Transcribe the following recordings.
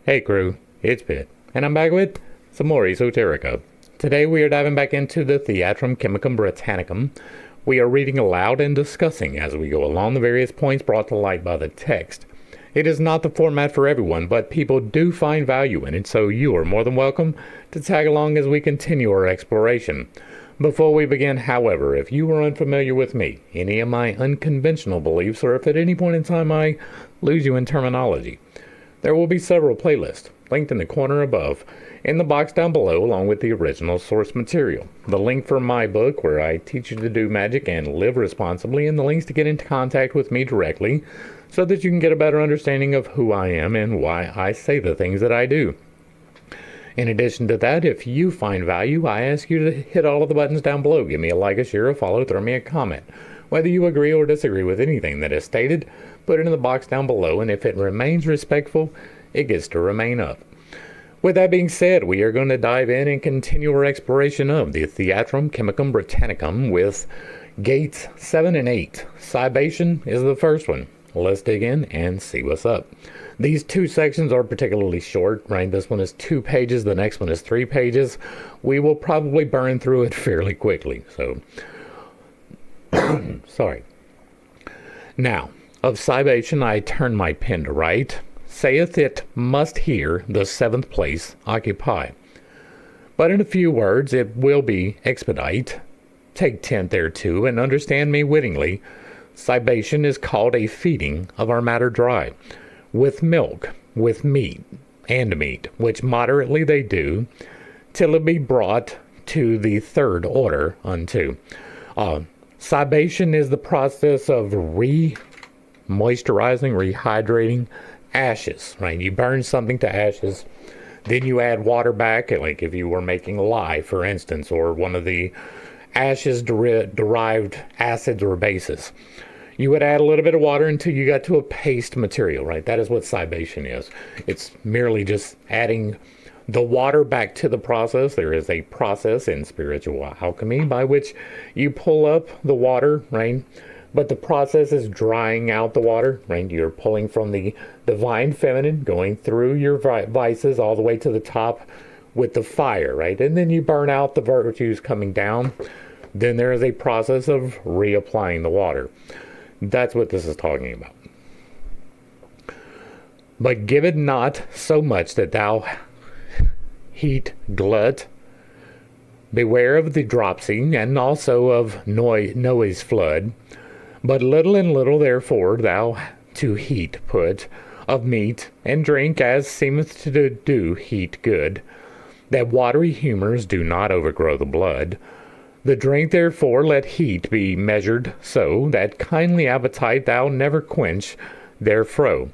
Hey crew, it's Pitt, and I'm back with some more Esoterica. Today we are diving back into the Theatrum Chemicum Britannicum. We are reading aloud and discussing as we go along the various points brought to light by the text. It is not the format for everyone, but people do find value in it, so you are more than welcome to tag along as we continue our exploration. Before we begin, however, if you are unfamiliar with me, any of my unconventional beliefs, or if at any point in time I lose you in terminology, there will be several playlists, linked in the corner above, in the box down below, along with the original source material. The link for my book, where I teach you to do magic and live responsibly, and the links to get into contact with me directly, so that you can get a better understanding of who I am and why I say the things that I do. In addition to that, if you find value, I ask you to hit all of the buttons down below. Give me a like, a share, a follow, throw me a comment. Whether you agree or disagree with anything that is stated, put it in the box down below, and if it remains respectful, it gets to remain up. With that being said, we are going to dive in and continue our exploration of the Theatrum Chemicum Britannicum with gates 7 and 8. Cibation is the first one. Let's dig in and see what's up. These two sections are particularly short, right? This one is 2 pages, the next one is 3 pages. We will probably burn through it fairly quickly, so sorry. Now, of Cibation I turn my pen to write, saith it must here the 7th place occupy. But in a few words it will be expedite. Take 10th thereto, and understand me wittingly. Cibation is called a feeding of our matter dry, with milk, with meat, and meat, which moderately they do, till it be brought to the 3rd order unto. Cibation is the process of moisturizing, rehydrating ashes, right? You burn something to ashes, then you add water back, like if you were making lye, for instance, or one of the ashes derived acids or bases. You would add a little bit of water until you got to a paste material, right? That is what cibation is. It's merely just adding the water back to the process. There is a process in spiritual alchemy by which you pull up the water, right? But the process is drying out the water, right? You're pulling from the divine feminine, going through your vices all the way to the top with the fire, right? And then you burn out the virtues coming down. Then there is a process of reapplying the water. That's what this is talking about. But give it not so much that thou heat glut. Beware of the dropsy, and also of Noah's flood. But little and little therefore thou to heat put of meat, and drink as seemeth to do heat good, that watery humours do not overgrow the blood. The drink therefore let heat be measured so, that kindly appetite thou never quench therefro.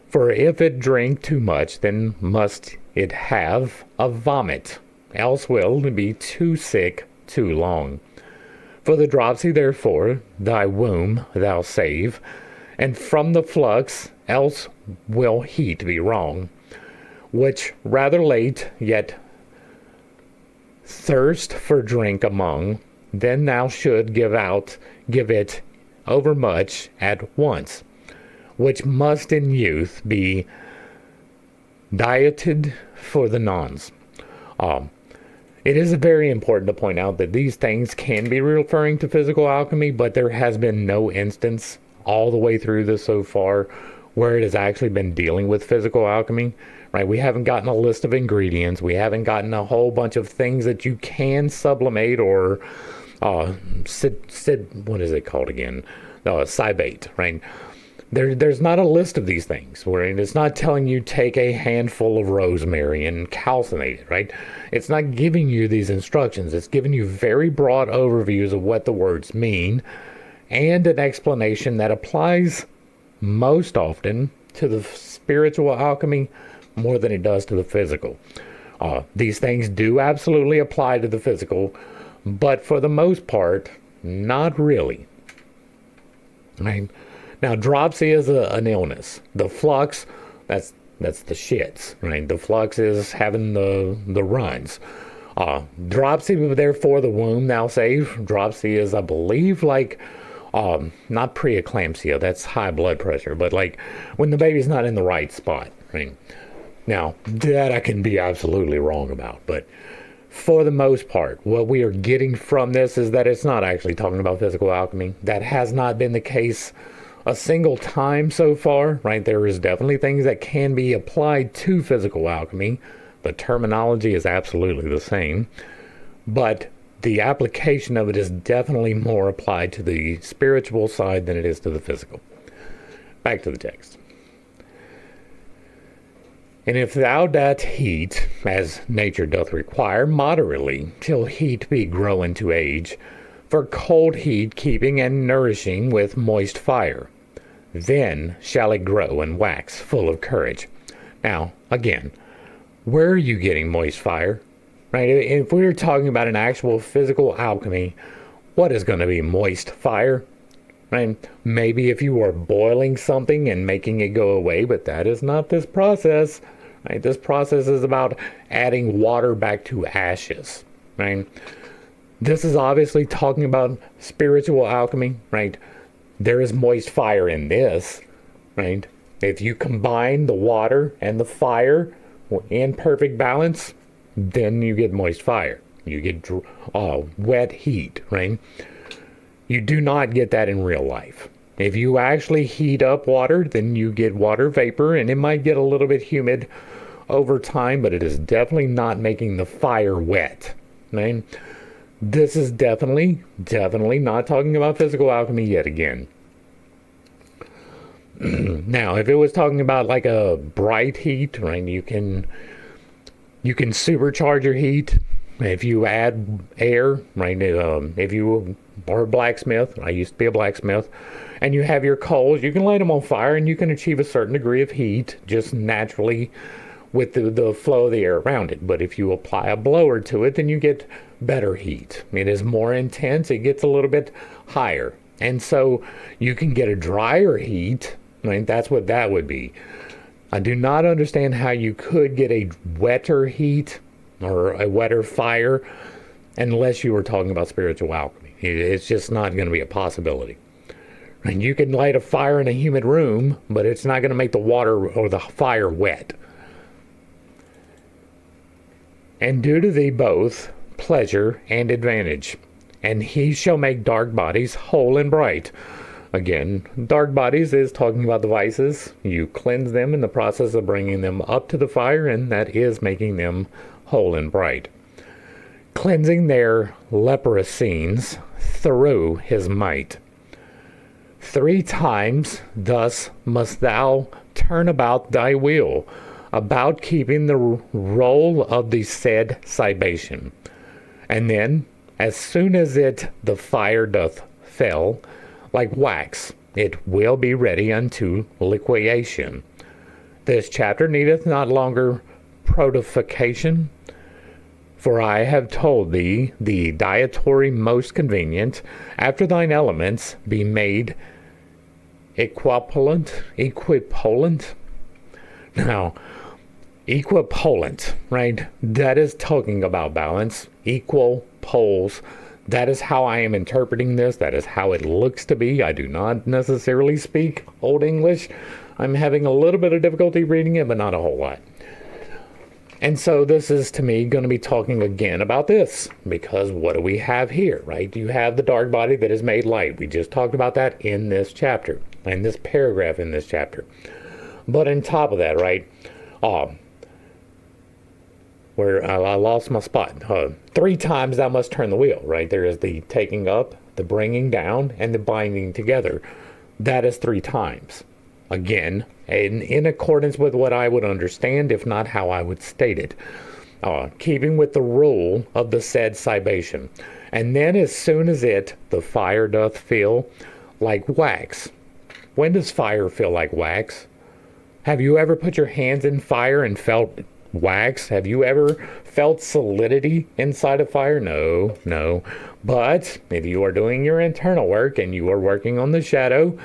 For if it drink too much, then must it have a vomit, else will it be too sick too long. For the dropsy therefore thy womb thou save, and from the flux else will heat be wrong, which rather late yet thirst for drink among, then thou should give it overmuch at once, which must in youth be dieted for the nons. It is very important to point out that these things can be referring to physical alchemy, but there has been no instance all the way through this so far where it has actually been dealing with physical alchemy, right? We haven't gotten a list of ingredients. We haven't gotten a whole bunch of things that you can sublimate or what is it called again? Cibate, right? There's not a list of these things where it's not telling you take a handful of rosemary and calcinate it, right? It's not giving you these instructions. It's giving you very broad overviews of what the words mean and an explanation that applies most often to the spiritual alchemy more than it does to the physical. These things do absolutely apply to the physical, but for the most part, not really. Right? Now, dropsy is an illness. The flux, that's the shits, right? The flux is having the runs. Dropsy, therefore, the womb thou save. Dropsy is, I believe, like not preeclampsia, that's high blood pressure, but like when the baby's not in the right spot, right? Now, that I can be absolutely wrong about, but for the most part, what we are getting from this is that it's not actually talking about physical alchemy. That has not been the case a single time so far, right? There is definitely things that can be applied to physical alchemy. The terminology is absolutely the same, but the application of it is definitely more applied to the spiritual side than it is to the physical. Back to the text. And if thou dat heat, as nature doth require, moderately, till heat be grown to age, for cold heat keeping and nourishing with moist fire, then shall it grow and wax full of courage. Now, again, where are you getting moist fire? Right? If we're talking about an actual physical alchemy, what is going to be moist fire? Right? Maybe if you are boiling something and making it go away, but that is not this process. Right? This process is about adding water back to ashes. Right? This is obviously talking about spiritual alchemy. Right? There is moist fire in this. Right? If you combine the water and the fire in perfect balance, then you get moist fire. You get wet heat, right? You do not get that in real life. If you actually heat up water, then you get water vapor, and it might get a little bit humid over time, but it is definitely not making the fire wet, right? This is definitely not talking about physical alchemy yet again. Now, if it was talking about like a bright heat, right, you can supercharge your heat if you add air, right? If you are a blacksmith, I used to be a blacksmith, and you have your coals, you can light them on fire and you can achieve a certain degree of heat just naturally with the flow of the air around it. But if you apply a blower to it, then you get better heat. It is more intense, it gets a little bit higher. And so you can get a drier heat, right? That's what that would be. I do not understand how you could get a wetter heat or a wetter fire unless you were talking about spiritual alchemy. It's just not going to be a possibility. And you can light a fire in a humid room, but it's not going to make the water or the fire wet. And do to thee both pleasure and advantage, and he shall make dark bodies whole and bright. Again, dark bodies is talking about the vices. You cleanse them in the process of bringing them up to the fire, and that is making them whole and bright. Cleansing their leprous scenes through his might. 3 times thus must thou turn about thy wheel, about keeping the roll of the said Cibation. And then, as soon as the fire doth fell, like wax, it will be ready unto liquefaction. This chapter needeth not longer protification, for I have told thee the dietary most convenient, after thine elements be made equipollent. Now, equipollent, right? That is talking about balance, equal poles. That is how I am interpreting this. That is how it looks to be. I do not necessarily speak Old English. I'm having a little bit of difficulty reading it, but not a whole lot. And so this is, to me, going to be talking again about this, because what do we have here, right? You have the dark body that is made light. We just talked about that in this chapter, in this paragraph in this chapter. But on top of that, right, where I lost my spot. 3 times thou must turn the wheel, right? There is the taking up, the bringing down, and the binding together. That is 3 times. Again, in accordance with what I would understand, if not how I would state it. Keeping with the rule of the said Cibation. And then as soon as the fire doth feel like wax. When does fire feel like wax? Have you ever put your hands in fire and felt wax? Have you ever felt solidity inside a fire? No. But if you are doing your internal work and you are working on the shadow,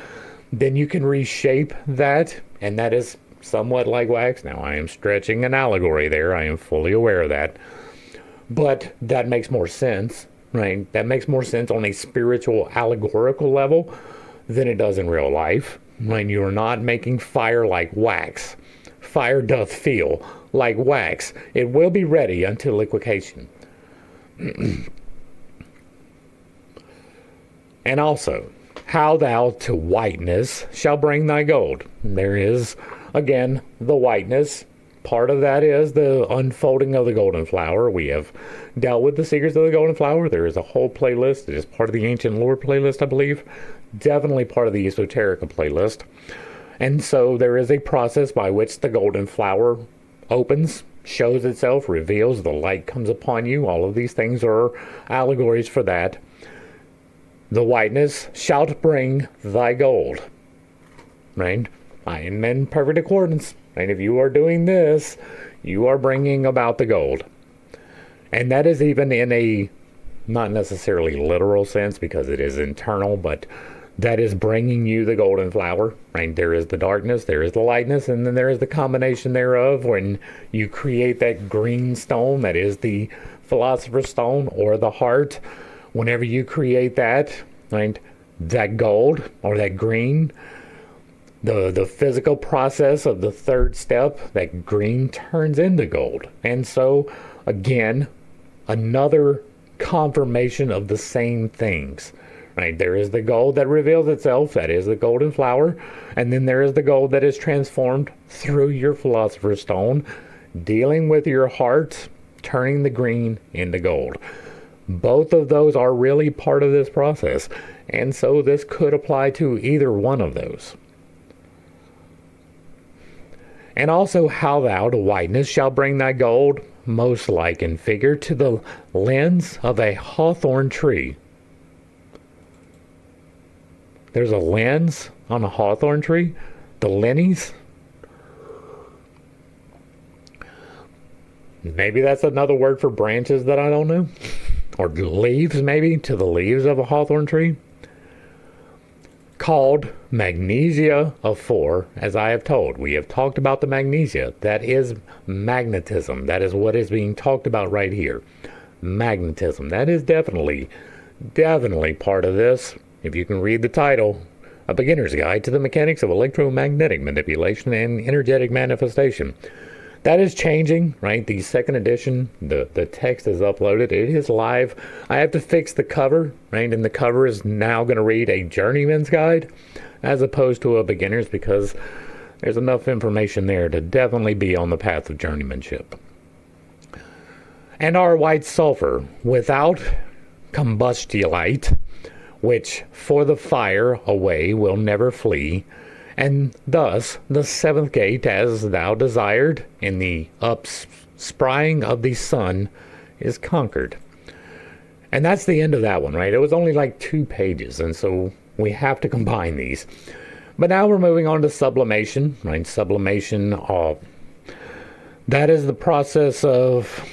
then you can reshape that, and that is somewhat like wax. Now, I am stretching an allegory there. I am fully aware of that. But that makes more sense, right? That makes more sense on a spiritual, allegorical level than it does in real life. When you're not making fire like wax, fire doth feel, like wax, it will be ready unto liquefaction. And also, how thou to whiteness shall bring thy gold. There is, again, the whiteness. Part of that is the unfolding of the golden flower. We have dealt with the secrets of the golden flower. There is a whole playlist. It is part of the ancient lore playlist, I believe. Definitely part of the Esoterica playlist. And so there is a process by which the golden flower opens, shows itself, reveals, the light comes upon you. All of these things are allegories for that. The whiteness shalt bring thy gold. Right? I am in perfect accordance. And if you are doing this, you are bringing about the gold. And that is even in a not necessarily literal sense because it is internal, but that is bringing you the golden flower. Right? There is the darkness, there is the lightness, and then there is the combination thereof when you create that green stone that is the philosopher's stone or the heart. Whenever you create that, right, that gold or that green, the physical process of the third step, that green turns into gold. And so, again, another confirmation of the same things. Right? There is the gold that reveals itself, that is the golden flower, and then there is the gold that is transformed through your philosopher's stone, dealing with your heart, turning the green into gold. Both of those are really part of this process, and so this could apply to either one of those. And also, how thou to whiteness shall bring thy gold, most like in figure to the lens of a hawthorn tree. There's a lens on a hawthorn tree, the lennies. Maybe that's another word for branches that I don't know. Or leaves, maybe, to the leaves of a hawthorn tree. Called magnesia of 4, as I have told. We have talked about the magnesia. That is magnetism. That is what is being talked about right here. Magnetism. That is definitely part of this. If you can read the title, A Beginner's Guide to the Mechanics of Electromagnetic Manipulation and Energetic Manifestation. That is changing, right? The second edition, the text is uploaded. It is live. I have to fix the cover, right? And the cover is now going to read A Journeyman's Guide as opposed to a beginner's because there's enough information there to definitely be on the path of journeymanship. And our white sulfur without combustulite, which for the fire away will never flee, and thus the seventh gate, as thou desired, in the upsprying of the sun, is conquered. And that's the end of that one, right? It was only like 2 pages, and so we have to combine these. But now we're moving on to sublimation, right? Sublimation, that is the process of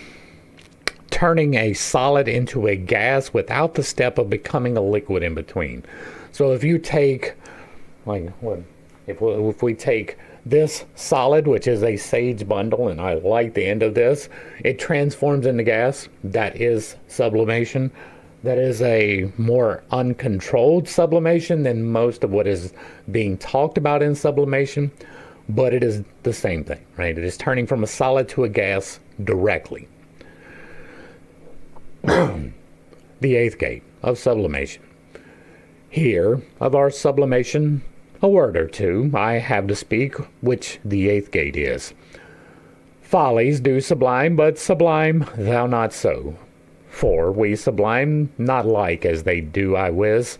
turning a solid into a gas without the step of becoming a liquid in between. So if you take, like, what? If we take this solid, which is a sage bundle, and I like the end of this, it transforms into gas. That is sublimation. That is a more uncontrolled sublimation than most of what is being talked about in sublimation, but it is the same thing, right? It is turning from a solid to a gas directly. The eighth gate of sublimation. Here, of our sublimation, a word or two I have to speak, which the eighth gate is. Follies do sublime, but sublime thou not so. For we sublime not like as they do I wis.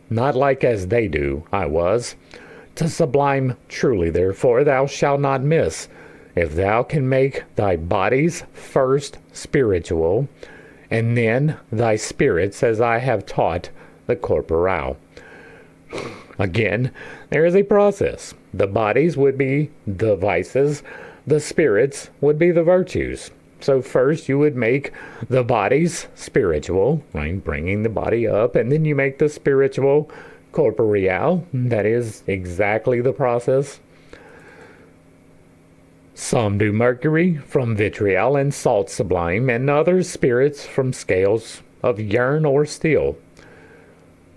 Not like as they do I was. To sublime truly, therefore, thou shalt not miss. If thou can make thy bodies first spiritual, and then thy spirits, as I have taught the corporal. Again, there is a process. The bodies would be the vices, the spirits would be the virtues. So first you would make the bodies spiritual, right? Bringing the body up, and then you make the spiritual corporeal. That is exactly the process. Some do mercury from vitriol and salt sublime, and others spirits from scales of iron or steel.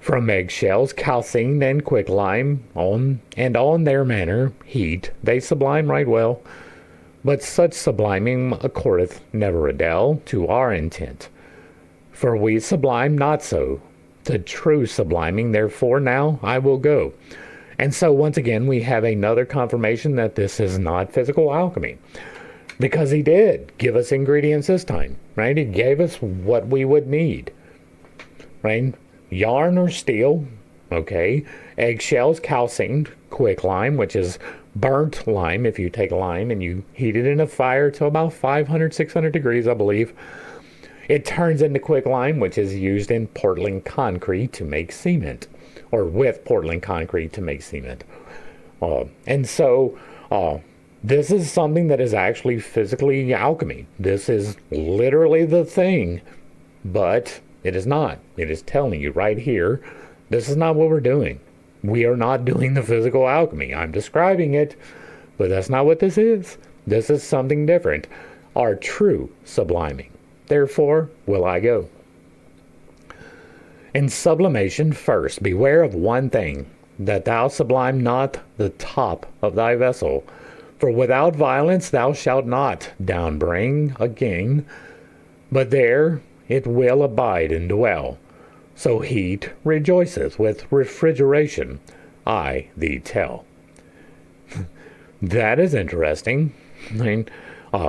From eggshells, calcined and quicklime, on their manner, heat, they sublime right well. But such subliming accordeth never a dell to our intent. For we sublime not so. To true subliming, therefore, now I will go. And so once again, we have another confirmation that this is not physical alchemy. Because he did give us ingredients this time, right? He gave us what we would need, right? Yarn or steel, okay? Eggshells, calcined, quicklime, which is burnt lime. If you take lime and you heat it in a fire to about 500, 600 degrees, I believe, it turns into quicklime, which is used in Portland concrete to make cement, or with Portland concrete to make cement. And so this is something that is actually physically alchemy. This is literally the thing, but it is not. It is telling you right here, this is not what we're doing. We are not doing the physical alchemy. I'm describing it, but that's not what this is. This is something different. Our true subliming. Therefore will I go. In sublimation, first, beware of one thing, that thou sublime not the top of thy vessel. For without violence thou shalt not down bring again, but there it will abide and dwell. So heat rejoiceth with refrigeration, I thee tell. That is interesting. I mean,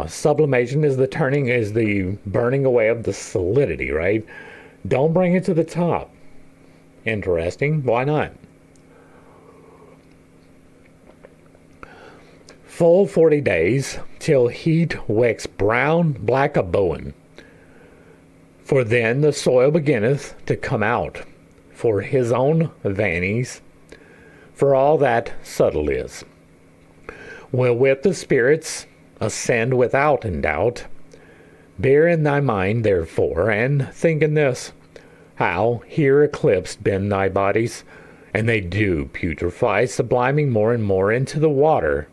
sublimation is the burning away of the solidity, right? Don't bring it to the top. Interesting. Why not? Full 40 days, till heat wax brown black a bowen. For then the soil beginneth to come out, for his own vanies, for all that subtle is. Will with the spirits ascend without in doubt. Bear in thy mind, therefore, and think in this, how here eclipsed been thy bodies, and they do putrefy, subliming more and more into the water,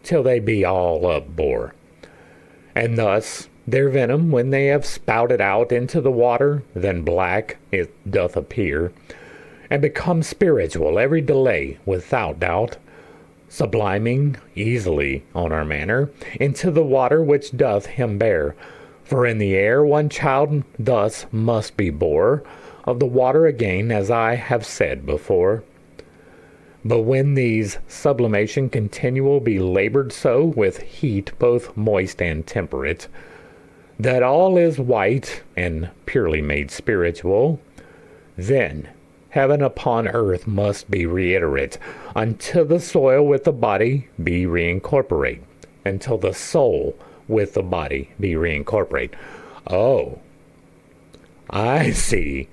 till they be all upbore. And thus their venom, when they have spouted out into the water, then black it doth appear, and become spiritual every delay, without doubt, subliming easily on our manner, into the water which doth him bear. For in the air one child thus must be bore, of the water again, as I have said before. But when these sublimation continual be labored so, with heat both moist and temperate, that all is white and purely made spiritual, then heaven upon earth must be reiterate, until the soil with the body be reincorporate, until the soul with the body be reincorporate. Oh, I see.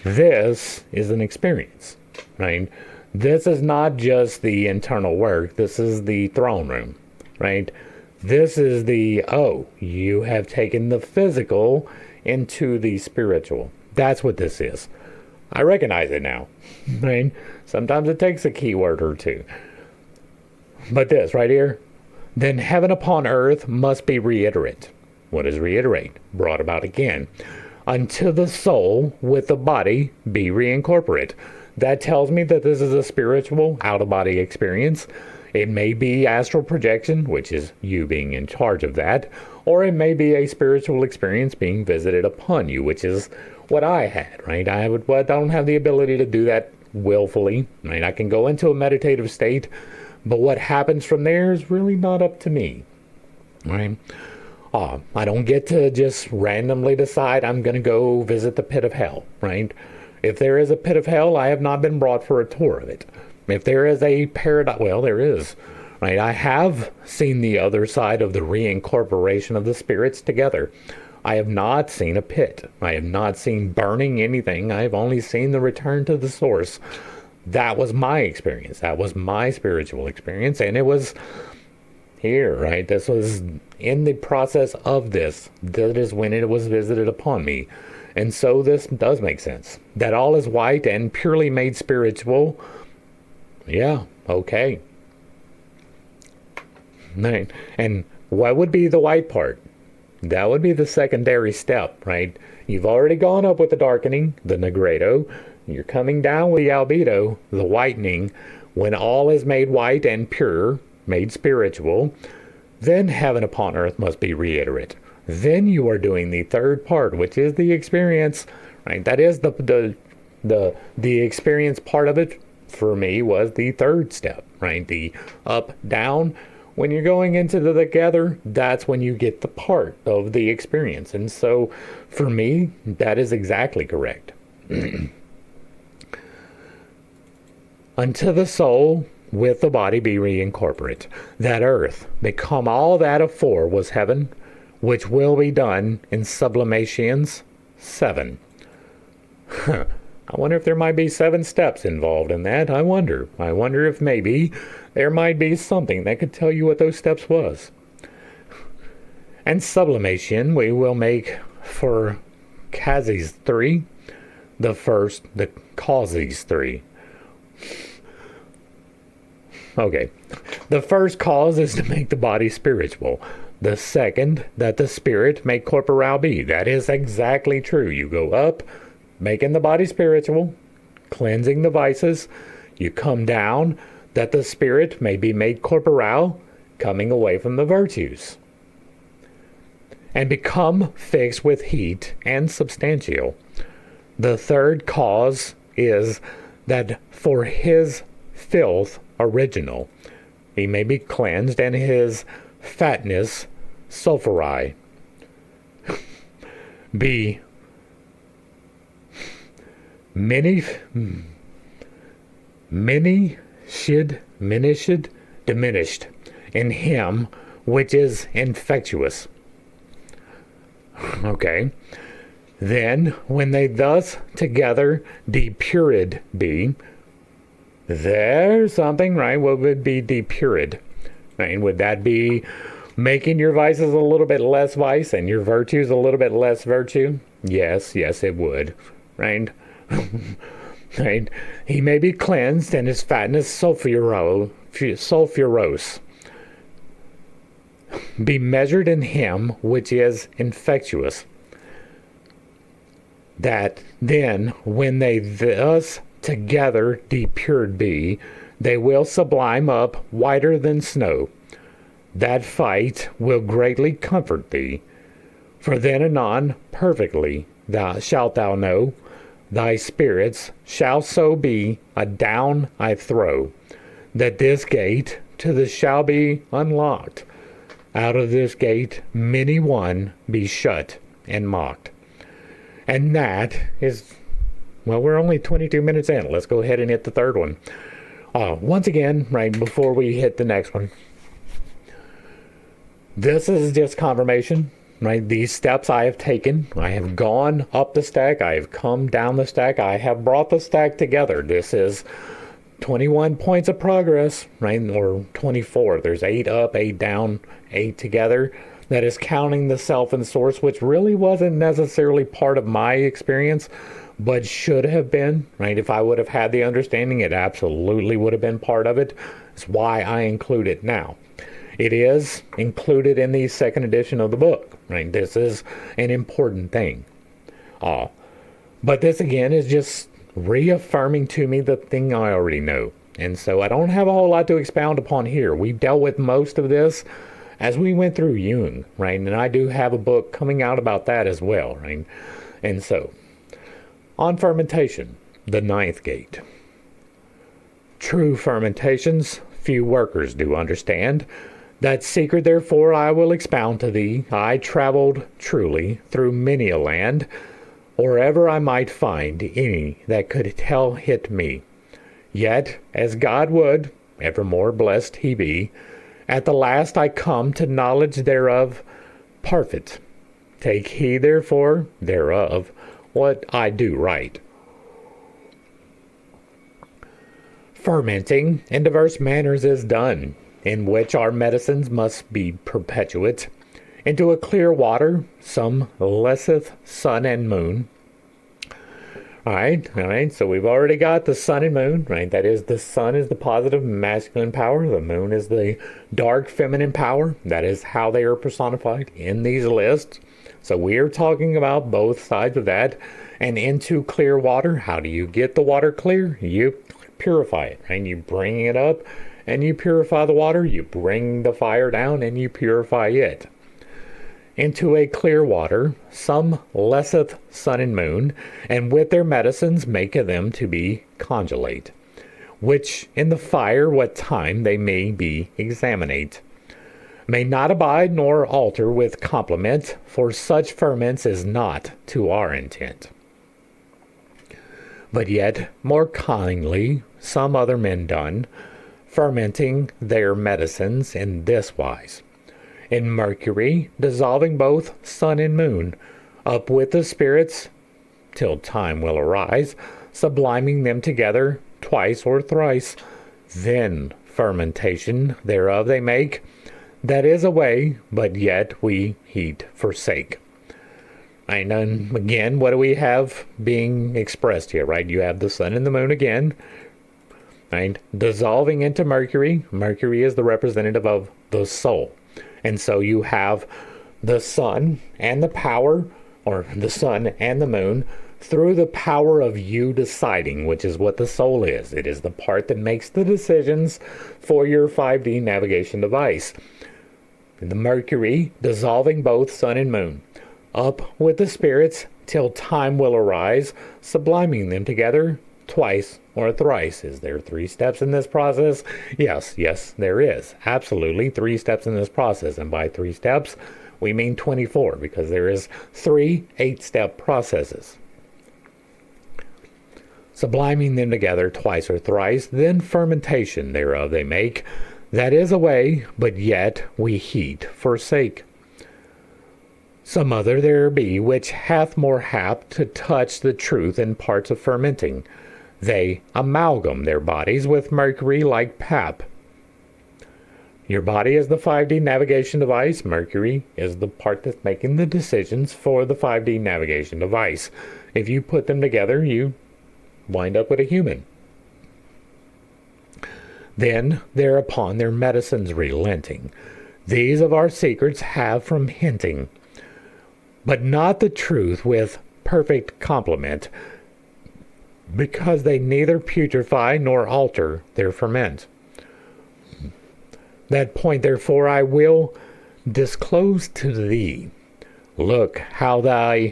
This is an experience, right? This is not just the internal work. This is the throne room, right? This is you have taken the physical into the spiritual. That's what this is. I recognize it now, right? Sometimes it takes a keyword or two. But this right here, then heaven upon earth must be reiterate. What is reiterate? Brought about again. Until the soul with the body be reincorporate. That tells me that this is a spiritual out-of-body experience. It may be astral projection, which is you being in charge of that, or it may be a spiritual experience being visited upon you, which is what I had, right? I don't have the ability to do that willfully, right? I can go into a meditative state, but what happens from there is really not up to me, right? I don't get to just randomly decide I'm going to go visit the pit of hell, right? If there is a pit of hell, I have not been brought for a tour of it. If there is a paradise, well, there is, right? I have seen the other side of the reincorporation of the spirits together. I have not seen a pit. I have not seen burning anything. I have only seen the return to the source. That was my experience. That was my spiritual experience, and it was here, right? This was in the process of this. That is when it was visited upon me. And so this does make sense. That all is white and purely made spiritual. Yeah, okay. And what would be the white part? That would be the secondary step, right? You've already gone up with the darkening, the negredo. You're coming down with the albedo, the whitening. When all is made white and pure, made spiritual, then heaven upon earth must be reiterate. Then you are doing the third part, which is the experience, right? That is the experience part of it for me was the third step, right? The up, down. When you're going into the together, that's when you get the part of the experience. And so for me, that is exactly correct. Unto the soul with the body be reincorporate. That earth, become all that afore was heaven, which will be done in Sublimations 7. I wonder if there might be 7 steps involved in that. I wonder if maybe there might be something that could tell you what those steps was. And sublimation we will make for Causes 3. The first, the Causes 3. Okay. The first cause is to make the body spiritual. The second, that the spirit make corporal be. That is exactly true. You go up, making the body spiritual, cleansing the vices. You come down, that the spirit may be made corporal, coming away from the virtues. And become fixed with heat and substantial. The third cause is that for his filth original, he may be cleansed, and his fatness sulphuri be diminished in him which is infectious. Okay. Then, when they thus together depurid be, there's something, right? What would be depurid? Right? Would that be making your vices a little bit less vice and your virtues a little bit less virtue? Yes, it would. Right? Right? He may be cleansed, and his fatness sulphurose be measured in him which is infectious. That then, when they thus together depured be, they will sublime up whiter than snow. That fight will greatly comfort thee. For then anon perfectly shalt thou know, thy spirits shall so be adown I throw, that this gate to the shall be unlocked. Out of this gate many one be shut and mocked. And that is, well, we're only 22 minutes in. Let's go ahead and hit the third one. Once again, right before we hit the next one, this is just confirmation, right? These steps I have taken. I have gone up the stack. I have come down the stack. I have brought the stack together. This is 21 points of progress, right? Or 24. There's 8 up, 8 down, 8 together. That is counting the self and source, which really wasn't necessarily part of my experience, but should have been, right? If I would have had the understanding, it absolutely would have been part of it. It's why I include it now. It is included in the second edition of the book, right? This is an important thing. But this again is just reaffirming to me the thing I already know. And so I don't have a whole lot to expound upon here. We've dealt with most of this as we went through Jung, right? And I do have a book coming out about that as well, right? And so, on fermentation, the 9th gate. True fermentations, few workers do understand. That secret, therefore, I will expound to thee. I traveled truly through many a land, or ever I might find any that could tell it me. Yet, as God would, evermore blessed he be, at the last I come to knowledge thereof perfect. Take heed, therefore, thereof, what I do right. Fermenting in diverse manners is done, in which our medicines must be perpetuate. Into a clear water, some lesseth sun and moon. All right. So we've already got the sun and moon, right? That is, the sun is the positive masculine power. The moon is the dark feminine power. That is how they are personified in these lists. So we are talking about both sides of that. And into clear water, how do you get the water clear? You purify it, right? You bring it up and you purify the water. You bring the fire down and you purify it. Into a clear water, some lesseth sun and moon, and with their medicines make them to be congelate, which in the fire what time they may be examinate, may not abide nor alter with complement, for such ferments is not to our intent. But yet more kindly some other men done, fermenting their medicines in this wise. In mercury, dissolving both sun and moon, up with the spirits, till time will arise, subliming them together twice or thrice. Then fermentation thereof they make, that is a way, but yet we heat forsake. And then again, what do we have being expressed here, right? You have the sun and the moon again, right? Dissolving into mercury. Mercury is the representative of the soul. And so you have the sun and the power, or the sun and the moon, through the power of you deciding, which is what the soul is. It is the part that makes the decisions for your 5D navigation device. The mercury dissolving both sun and moon, up with the spirits till time will arise, subliming them together twice or thrice. Is there 3 steps in this process? Yes, there is. Absolutely 3 steps in this process. And by 3 steps, we mean 24, because there is 3 8-step processes. Subliming them together twice or thrice, then fermentation thereof they make. That is a way, but yet we heat forsake. Some other there be which hath more hap to touch the truth in parts of fermenting. They amalgam their bodies with mercury like pap. Your body is the 5D navigation device. Mercury is the part that's making the decisions for the 5D navigation device. If you put them together, you wind up with a human. Then thereupon their medicines relenting. These of our secrets have from hinting, but not the truth with perfect complement, because they neither putrefy nor alter their ferment. That point therefore I will disclose to thee. Look how thou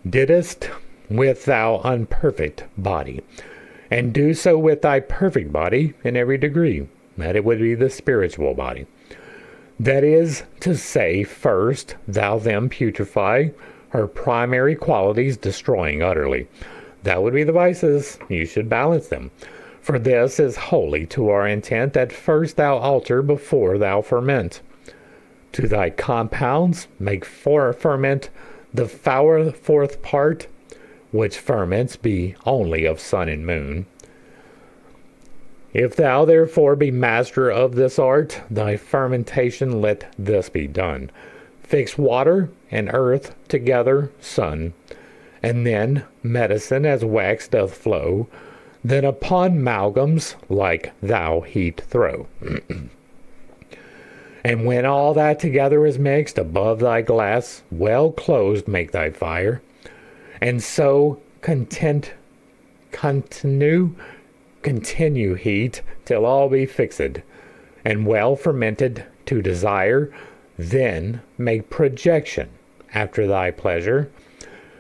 didst with thou unperfect body, and do so with thy perfect body in every degree, that it would be the spiritual body. That is to say, first thou them putrefy, her primary qualities destroying utterly. That would be the vices. You should balance them. For this is wholly to our intent, that first thou alter before thou ferment. To thy compounds make ferment the fourth part, which ferments be only of sun and moon. If thou therefore be master of this art, thy fermentation let this be done. Fix water and earth together, sun, and then medicine as wax doth flow, then upon amalgams like thou heat throw. And when all that together is mixed, above thy glass, well closed make thy fire, and so continue heat till all be fixed, and well fermented to desire, then make projection after thy pleasure,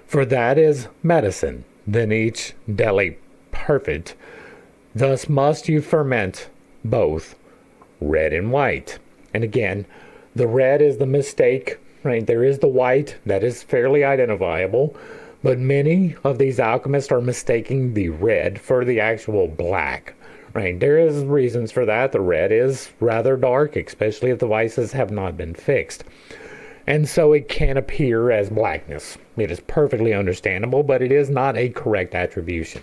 for that is medicine, then each deli perfect. Thus must you ferment both red and white. And again, the red is the mistake, right? There is the white that is fairly identifiable, but many of these alchemists are mistaking the red for the actual black, right? There is reasons for that. The red is rather dark, especially if the vices have not been fixed. And so it can appear as blackness. It is perfectly understandable, but it is not a correct attribution.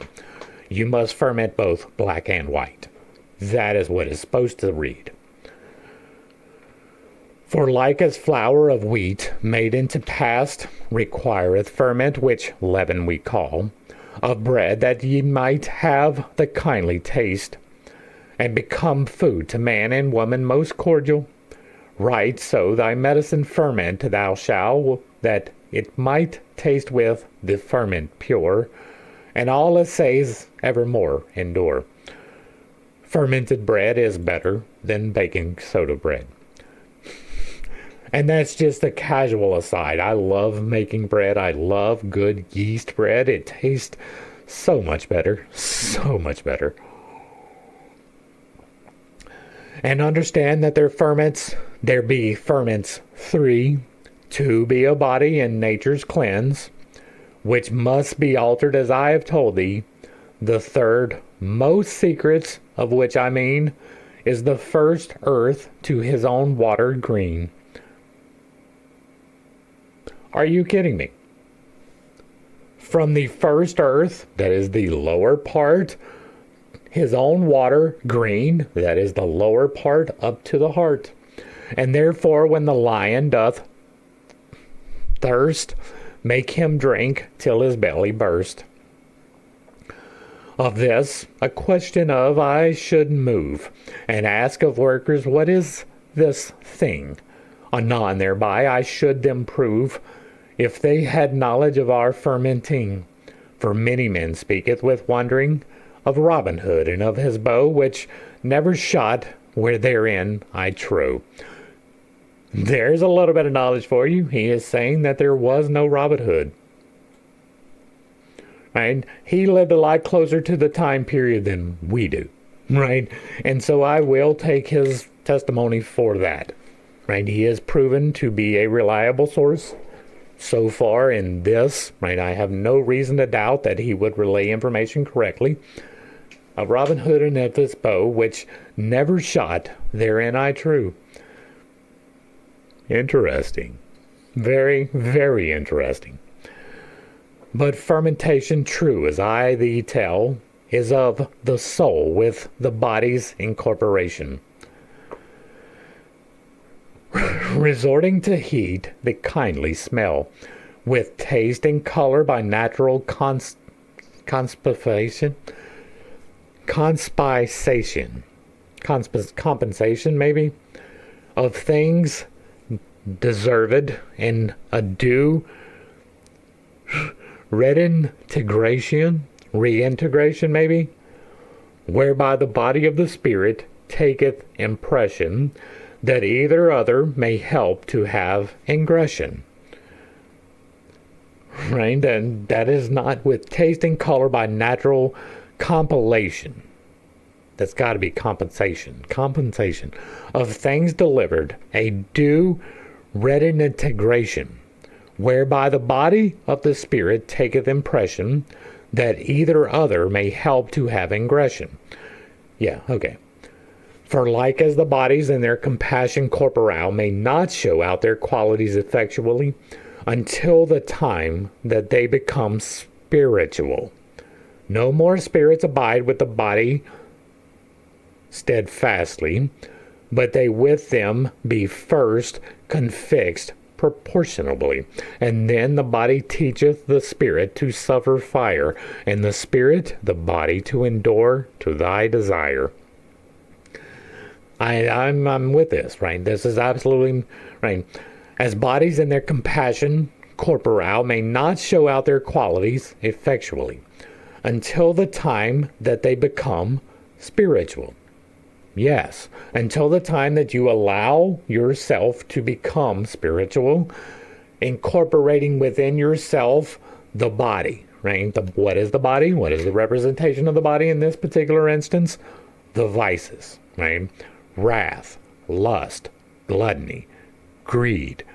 You must ferment both black and white. That is what it's supposed to read. For like as flour of wheat made into past requireth ferment, which leaven we call, of bread, that ye might have the kindly taste, and become food to man and woman most cordial, right so thy medicine ferment thou shalt, that it might taste with the ferment pure, and all essays evermore endure. Fermented bread is better than baking soda bread. And that's just a casual aside. I love making bread. I love good yeast bread. It tastes so much better. So much better. And understand that there be ferments 3, 2 be a body in nature's cleanse, which must be altered as I have told thee. The third, most secrets of which I mean, is the first earth to his own water green. Are you kidding me? From the first earth, that is the lower part, his own water green, that is the lower part, up to the heart. And therefore when the lion doth thirst, make him drink till his belly burst. Of this, a question of I should move, and ask of workers what is this thing? Anon thereby I should them prove, if they had knowledge of our fermenting. For many men speaketh with wondering of Robin Hood, and of his bow, which never shot where therein I trow. There's a little bit of knowledge for you. He is saying that there was no Robin Hood. Right? He lived a lot closer to the time period than we do. Right? And so I will take his testimony for that. Right? He is proven to be a reliable source so far in this. Right? I have no reason to doubt that he would relay information correctly. Of Robin Hood and of this bow, which never shot, therein I true. Interesting. Very, very interesting. But fermentation true, as I thee tell, is of the soul with the body's incorporation. Resorting to heat, the kindly smell, with taste and color by natural compensation, maybe, of things deserved, and a due reintegration maybe, whereby the body of the spirit taketh impression, that either other may help to have ingression. Right? And that is not with taste and color by natural compilation. That's got to be compensation. Compensation of things delivered, a due redintegration, whereby the body of the spirit taketh impression, that either other may help to have ingression. Yeah, okay. For like as the bodies in their compassion corporal may not show out their qualities effectually until the time that they become spiritual. No more spirits abide with the body steadfastly, but they with them be first confixed proportionably, and then the body teacheth the spirit to suffer fire, and the spirit the body to endure to thy desire. I'm with this, right? This is absolutely right. As bodies in their compassion corporal may not show out their qualities effectually until the time that they become spiritual. Yes, until the time that you allow yourself to become spiritual, incorporating within yourself the body, right? What is the body? What is the representation of the body in this particular instance? The vices, right? Wrath, lust, gluttony, greed,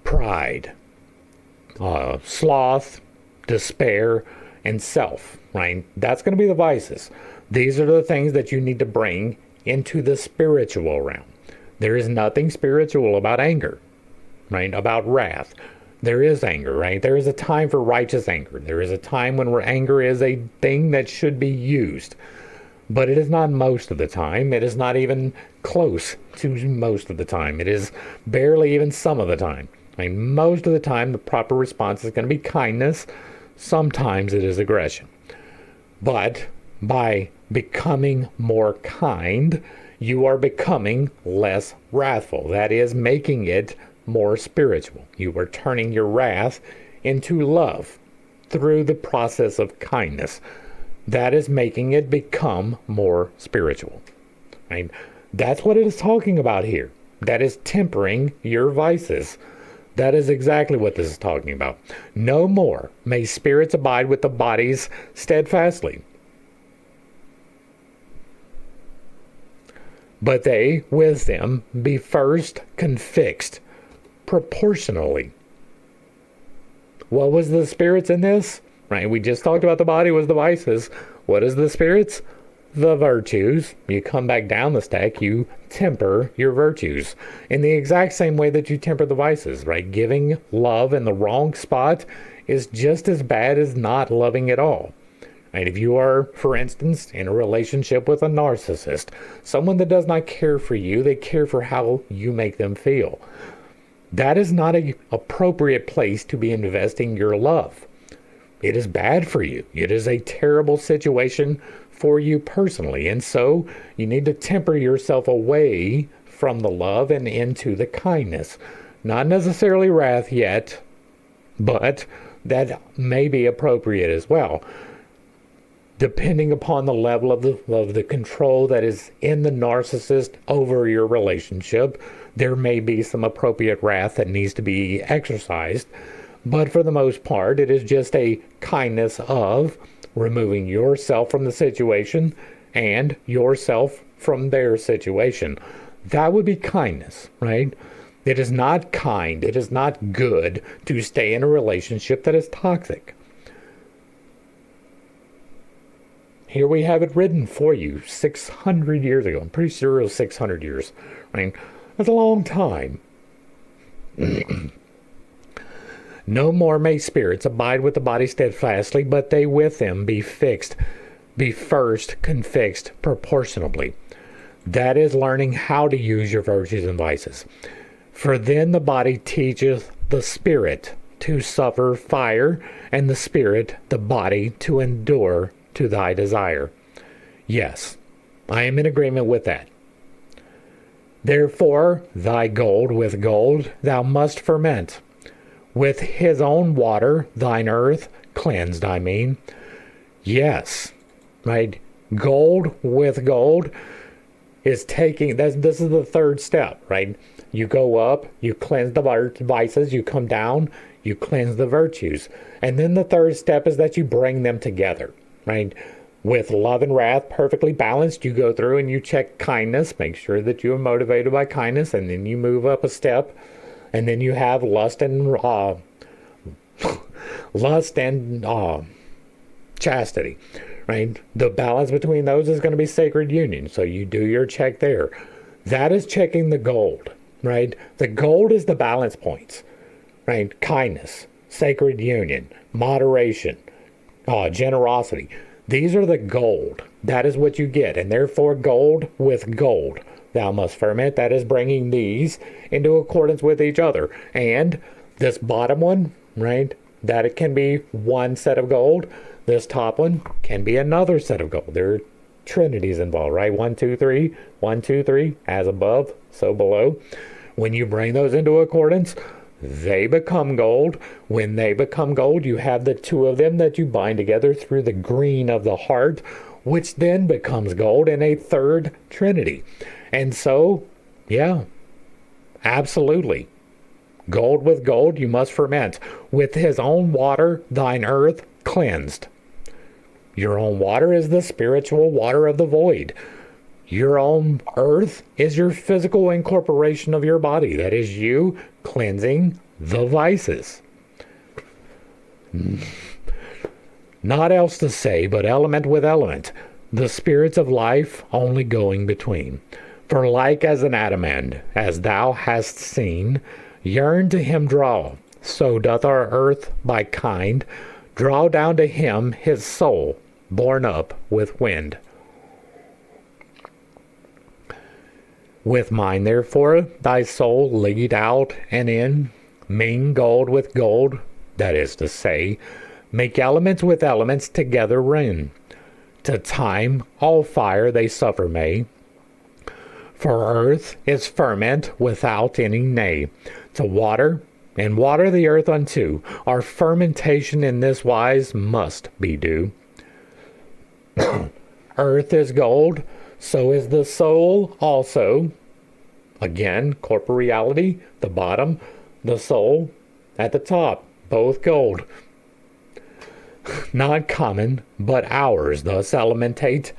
pride, sloth, despair, and self, right? That's going to be the vices. These are the things that you need to bring into the spiritual realm. There is nothing spiritual about anger, right? About wrath. There is anger, right? There is a time for righteous anger. There is a time when anger is a thing that should be used. But it is not most of the time. It is not even close to most of the time. It is barely even some of the time. I mean, most of the time, the proper response is going to be kindness. Sometimes it is aggression. But by becoming more kind, you are becoming less wrathful. That is making it more spiritual. You are turning your wrath into love through the process of kindness. That is making it become more spiritual. Right? That's what it is talking about here. That is tempering your vices. That is exactly what this is talking about. No more may spirits abide with the bodies steadfastly, but they with them be first confixed proportionally. What was the spirits in this? Right? We just talked about the body was the vices. What is the spirits? The virtues. You come back down the stack, you temper your virtues in the exact same way that you temper the vices, right? Giving love in the wrong spot is just as bad as not loving at all. And if you are, for instance, in a relationship with a narcissist, someone that does not care for you, they care for how you make them feel. That is not an appropriate place to be investing your love. It is bad for you. It is a terrible situation for you personally. And so you need to temper yourself away from the love and into the kindness. Not necessarily wrath yet, but that may be appropriate as well. Depending upon the level of the control that is in the narcissist over your relationship, there may be some appropriate wrath that needs to be exercised. But for the most part, it is just a kindness of removing yourself from the situation and yourself from their situation. That would be kindness, right? It is not kind, it is not good to stay in a relationship that is toxic. Here we have it written for you 600 years ago. I'm pretty sure it was 600 years. I mean, that's a long time. No more may spirits abide with the body steadfastly, but they with them be fixed, be first confixed proportionably. That is learning how to use your virtues and vices. For then the body teacheth the spirit to suffer fire, and the spirit the body to endure to thy desire. Yes, I am in agreement with that. Therefore, thy gold with gold thou must ferment. With his own water, thine earth cleansed, I mean. Yes, right? Gold with gold is taking, this is the third step, right? You go up, you cleanse the vices, you come down, you cleanse the virtues. And then the third step is that you bring them together, right? With love and wrath perfectly balanced, you go through and you check kindness, make sure that you are motivated by kindness, and then you move up a step. And then you have lust and chastity, right? The balance between those is going to be sacred union. So you do your check there. That is checking the gold, right? The gold is the balance points, right? Kindness, sacred union, moderation, generosity. These are the gold. That is what you get. And therefore, gold with gold thou must ferment. That is bringing these into accordance with each other. And this bottom one, right, that it can be one set of gold. This top one can be another set of gold. There are trinities involved, right? 1, 2, 3, 1, 2, 3, as above, so below. When you bring those into accordance, they become gold. When they become gold, you have the two of them that you bind together through the green of the heart, which then becomes gold in a third trinity. And so, yeah, absolutely. Gold with gold you must ferment. With his own water, thine earth cleansed. Your own water is the spiritual water of the void. Your own earth is your physical incorporation of your body. That is you cleansing the vices. Not else to say, but element with element. The spirits of life only going between. For like as an adamant, as thou hast seen, yearn to him draw, so doth our earth by kind draw down to him his soul, borne up with wind. With mine, therefore, thy soul lead out and in, ming gold with gold, that is to say, make elements with elements together run. To time all fire they suffer may. For earth is ferment without any nay. To water, and water the earth unto, our fermentation in this wise must be due. Earth is gold, so is the soul also. Again, corporeality, the bottom, the soul at the top, both gold. Not common, but ours thus elementate.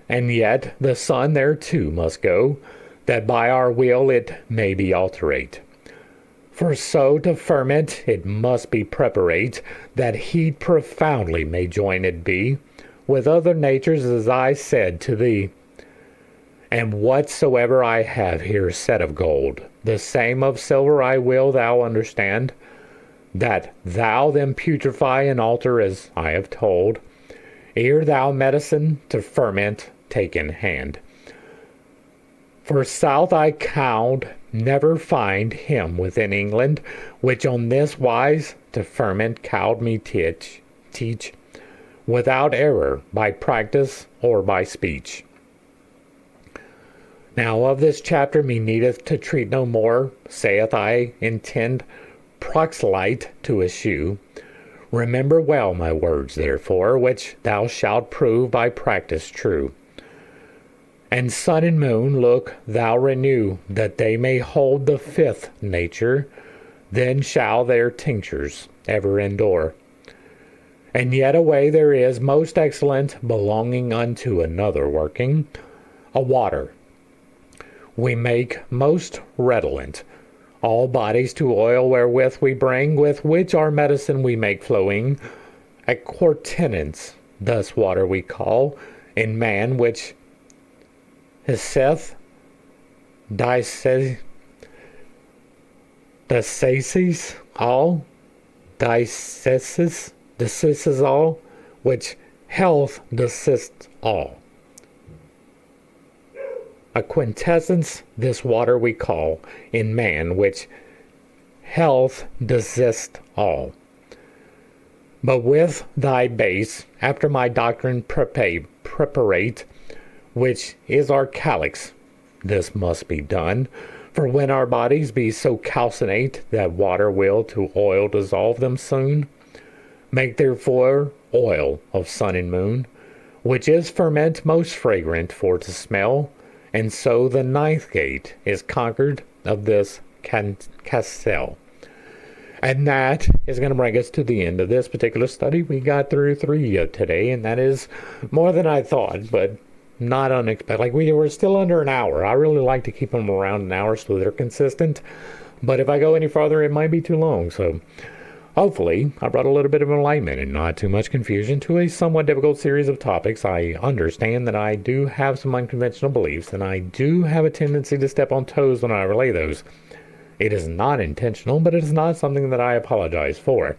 And yet the sun there too must go, that by our will it may be alterate. For so to ferment it must be preparate, that heat profoundly may join it be, with other natures as I said to thee. And whatsoever I have here said of gold, the same of silver I will thou understand, that thou them putrefy and alter as I have told, ere thou medicine to ferment take in hand. For south I count never find him within England, which on this wise to ferment cowed me teach, without error, by practice or by speech. Now of this chapter me needeth to treat no more, saith I intend proselyte to eschew. Remember well my words, therefore, which thou shalt prove by practice true. And sun and moon, look, thou renew, that they may hold the fifth nature, then shall their tinctures ever endure. And yet a way there is most excellent, belonging unto another working, a water. We make most redolent all bodies to oil wherewith we bring, with which our medicine we make flowing, a quartenance, thus water we call, in man which hisseth, dices all, deceases all, which health desists all. A quintessence this water we call, in man which health desists all. But with thy base, after my doctrine preparate, which is our calyx, this must be done. For when our bodies be so calcinate, that water will to oil dissolve them soon, make therefore oil of sun and moon, which is ferment most fragrant for to smell, and so the ninth gate is conquered of this castle. And that is going to bring us to the end of this particular study. We got through 3 today, and that is more than I thought, but not unexpected. Like, we were still under an hour. I really like to keep them around an hour so they're consistent. But if I go any farther, it might be too long. So hopefully I brought a little bit of enlightenment and not too much confusion to a somewhat difficult series of topics. I understand that I do have some unconventional beliefs, and I do have a tendency to step on toes when I relay those. It is not intentional, but it is not something that I apologize for.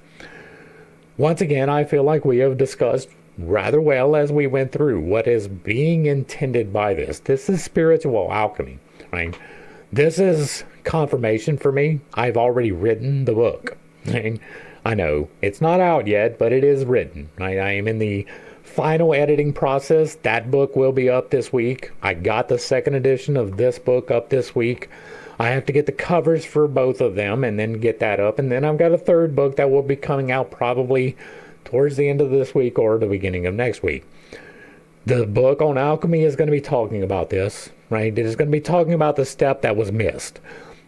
Once again, I feel like we have discussed rather well as we went through what is being intended by this. This is spiritual alchemy, right? This is confirmation for me. I've already written the book. Right? I know it's not out yet, but it is written. I am in the final editing process. That book will be up this week. I got the second edition of this book up this week. I have to get the covers for both of them and then get that up. And then I've got a third book that will be coming out probably towards the end of this week or the beginning of next week. The book on alchemy is going to be talking about this, right? It is going to be talking about the step that was missed.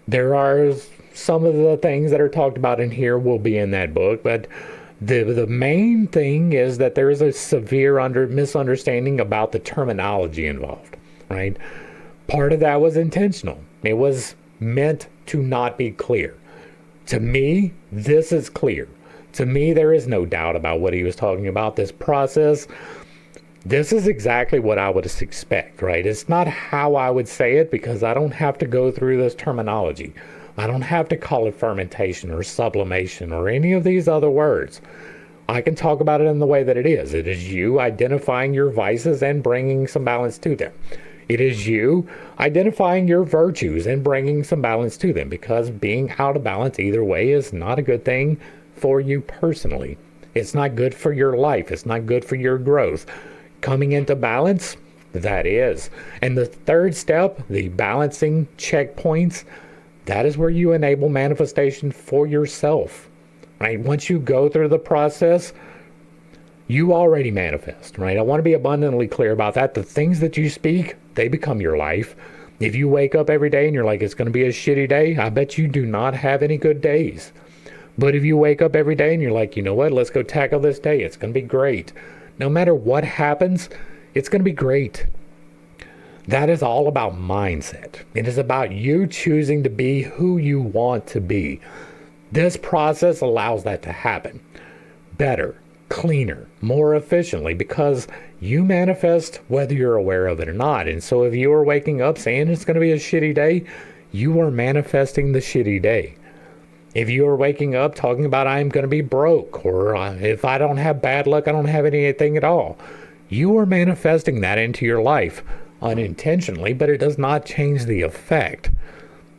There are some of the things that are talked about in here will be in that book, but the main thing is that there is a severe misunderstanding about the terminology involved, right? Part of that was intentional. It was meant to not be clear. To me, this is clear. To me, there is no doubt about what he was talking about. This process, this is exactly what I would expect, right? It's not how I would say it, because I don't have to go through this terminology. I don't have to call it fermentation or sublimation or any of these other words. I can talk about it in the way that it is. It is you identifying your vices and bringing some balance to them. It is you identifying your virtues and bringing some balance to them, because being out of balance either way is not a good thing for you personally. It's not good for your life. It's not good for your growth. Coming into balance, that is. And the third step, the balancing checkpoints, that is where you enable manifestation for yourself. Right? Once you go through the process, you already manifest, right? I want to be abundantly clear about that. The things that you speak, they become your life. If you wake up every day and you're like, it's going to be a shitty day, I bet you do not have any good days. But if you wake up every day and you're like, you know what, let's go tackle this day, it's going to be great. No matter what happens, it's going to be great. That is all about mindset. It is about you choosing to be who you want to be. This process allows that to happen better, cleaner, more efficiently, because you manifest whether you're aware of it or not. And so if you are waking up saying it's going to be a shitty day, you are manifesting the shitty day. If you are waking up talking about I'm going to be broke, or if I don't have bad luck, I don't have anything at all, you are manifesting that into your life unintentionally, but it does not change the effect.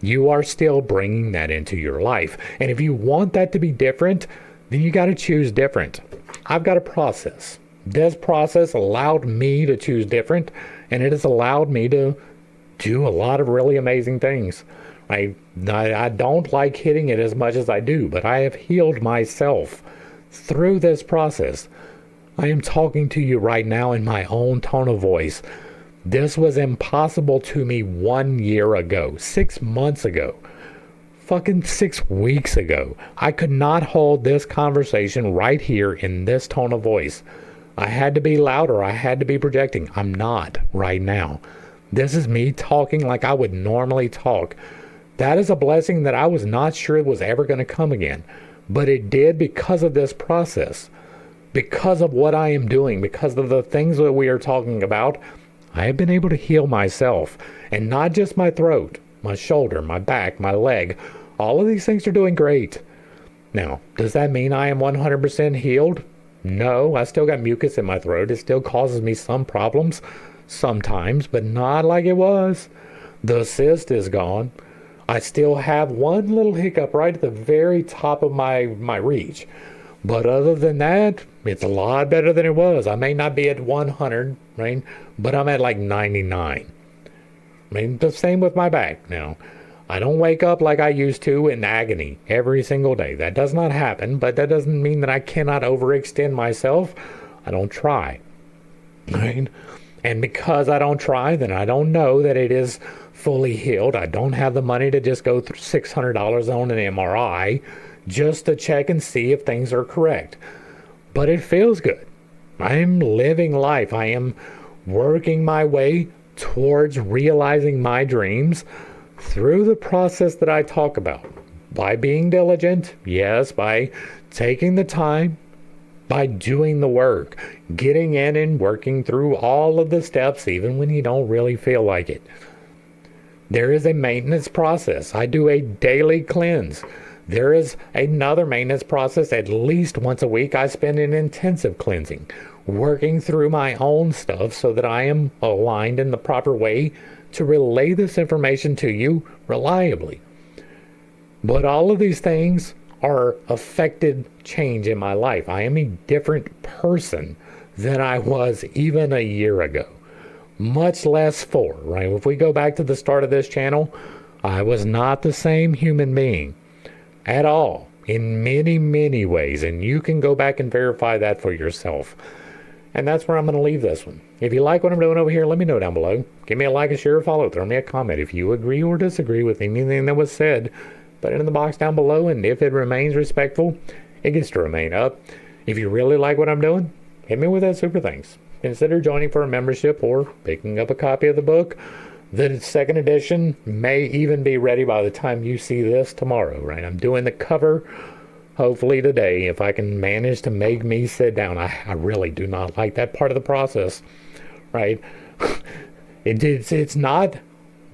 You are still bringing that into your life. And if you want that to be different, then you got to choose different. I've got a process. This process allowed me to choose different, and it has allowed me to do a lot of really amazing things. I don't like hitting it as much as I do, but I have healed myself through this process. I am talking to you right now in my own tone of voice. This was impossible to me 1 year ago, 6 months ago, fucking 6 weeks ago. I could not hold this conversation right here in this tone of voice. I had to be louder. I had to be projecting. I'm not right now. This is me talking like I would normally talk. That is a blessing that I was not sure it was ever going to come again. But it did because of this process. Because of what I am doing. Because of the things that we are talking about. I have been able to heal myself. And not just my throat, my shoulder, my back, my leg. All of these things are doing great. Now, does that mean I am 100% healed? No, I still got mucus in my throat. It still causes me some problems sometimes, but not like it was. The cyst is gone. I still have one little hiccup right at the very top of my reach. But other than that, it's a lot better than it was. I may not be at 100, right? But I'm at like 99. I mean, the same with my back now. I don't wake up like I used to in agony every single day. That does not happen, but that doesn't mean that I cannot overextend myself. I don't try, right? And because I don't try, then I don't know that it is fully healed. I don't have the money to just go through $600 on an MRI just to check and see if things are correct. But it feels good. I'm living life. I am working my way towards realizing my dreams through the process that I talk about. By being diligent, yes, by taking the time, by doing the work, getting in and working through all of the steps, even when you don't really feel like it. There is a maintenance process. I do a daily cleanse. There is another maintenance process. At least once a week, I spend an intensive cleansing, working through my own stuff so that I am aligned in the proper way to relay this information to you reliably. But all of these things are affected change in my life. I am a different person than I was even a year ago. Much less for, right? If we go back to the start of this channel, I was not the same human being at all in many, many ways. And you can go back and verify that for yourself. And that's where I'm going to leave this one. If you like what I'm doing over here, let me know down below. Give me a like, a share, a follow, throw me a comment. If you agree or disagree with anything that was said, put it in the box down below. And if it remains respectful, it gets to remain up. If you really like what I'm doing, hit me with that super thanks. Consider joining for a membership or picking up a copy of the book. The second edition may even be ready by the time you see this tomorrow, right? I'm doing the cover hopefully today, if I can manage to make me sit down. I really do not like that part of the process, right? It's not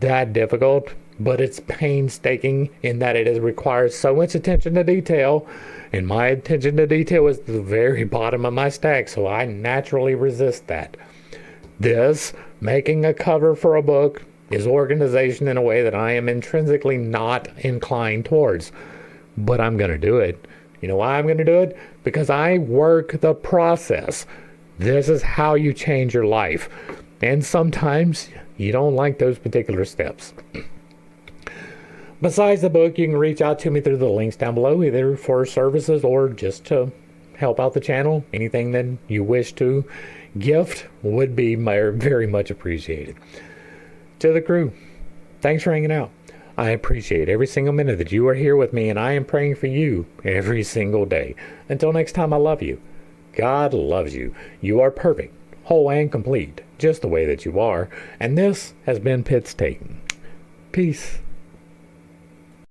that difficult, but it's painstaking in that it requires so much attention to detail, and my attention to detail is the very bottom of my stack, so I naturally resist that. This, making a cover for a book, is organization in a way that I am intrinsically not inclined towards. But I'm going to do it. You know why I'm going to do it? Because I work the process. This is how you change your life. And sometimes you don't like those particular steps. Besides the book, you can reach out to me through the links down below, either for services or just to help out the channel. Anything that you wish to gift would be very much appreciated. To the crew, thanks for hanging out. I appreciate every single minute that you are here with me, and I am praying for you every single day. Until next time, I love you. God loves you. You are perfect, whole and complete, just the way that you are. And this has been pittstake. Peace.